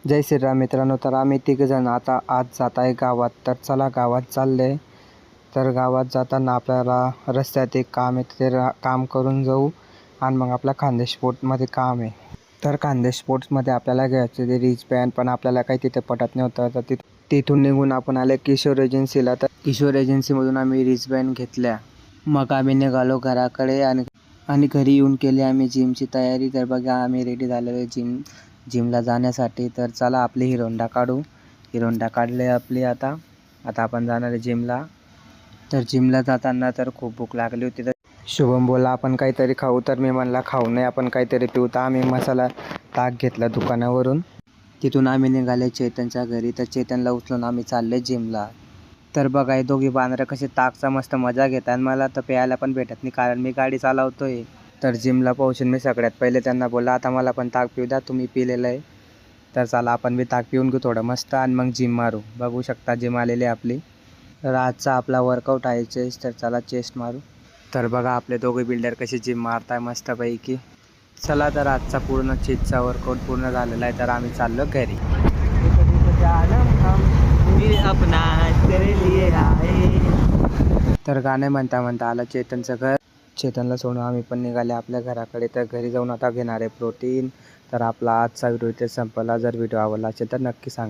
जय श्रीराम मित्रांनो. तर आम्ही तिघजण आता आज जात आहे गावात. तर चला गावात चालले. तर गावात जाताना आपल्याला रस्त्यात एक काम आहे, ते काम करून जाऊ आणि मग आपल्या खानदेश पोर्टमध्ये काम आहे. तर खानदेश पोर्ट्समध्ये आपल्याला घ्यायचं ते रिच बँड, पण आपल्याला काही तिथे पटत नव्हतं. तर तिथून निघून आपण आले किशोर एजन्सीला. तर किशोर एजन्सीमधून आम्ही रिच बँड घेतल्या. मग आम्ही निघालो घराकडे आणि घरी येऊन केली आम्ही जिमची तयारी. तर बघा आम्ही रेडी झालेलो जिमला जाण्यासाठी. तर चला आपली हिरोंडा काढू. हिरोंडा काढले आपली. आता आपण जाणार आहे जिमला. तर जिमला जाताना तर खूप भूक लागली होती. तर शुभम बोला आपण काहीतरी खाऊ. तर मी म्हणला खाऊ नाही, आपण काहीतरी पिऊ. तर आम्ही मसाला ताक घेतला दुकानावरून. तिथून आम्ही निघाले चेतनच्या घरी. तर चेतनला उचलून आम्ही चालले जिमला. तर बघा हे दोघी बांधरं कसे ताकचा मस्त मजा घेतात. मला तर प्यायला पण भेटत नाही, कारण मी गाडी चालवतोय. तर जिमला पोहोचून मी सगळ्यात पहिले त्यांना बोलला, आता मला पण ताक पिऊ द्या, तुम्ही पिलेलं आहे. तर चला आपण बी ताक पिऊन घेऊ थोडं मस्त आणि मग जिम मारू. बघू शकता जिम आलेली आहे आपली. तर आजचा आपला वर्कआउट आहे चेस्ट. तर चला चेस्ट मारू. तर बघा आपले दोघे बिल्डर कसे जिम मारताय मस्तपैकी. चला तर आजचा पूर्ण चेस्टचा वर्कआउट पूर्ण झालेला आहे. तर आम्ही चाललो घरी. तर गाणे म्हणता म्हणता आलं चेतनचं घर. चेतनला सोडून आम्ही पण निघाले आपल्या घराकडे. तर घरी जाऊन आता घेणार आहे प्रोटीन. तर आपला आजचा व्हिडिओ इथे संपला. जर व्हिडिओ आवडला असेल तर नक्की सांगा.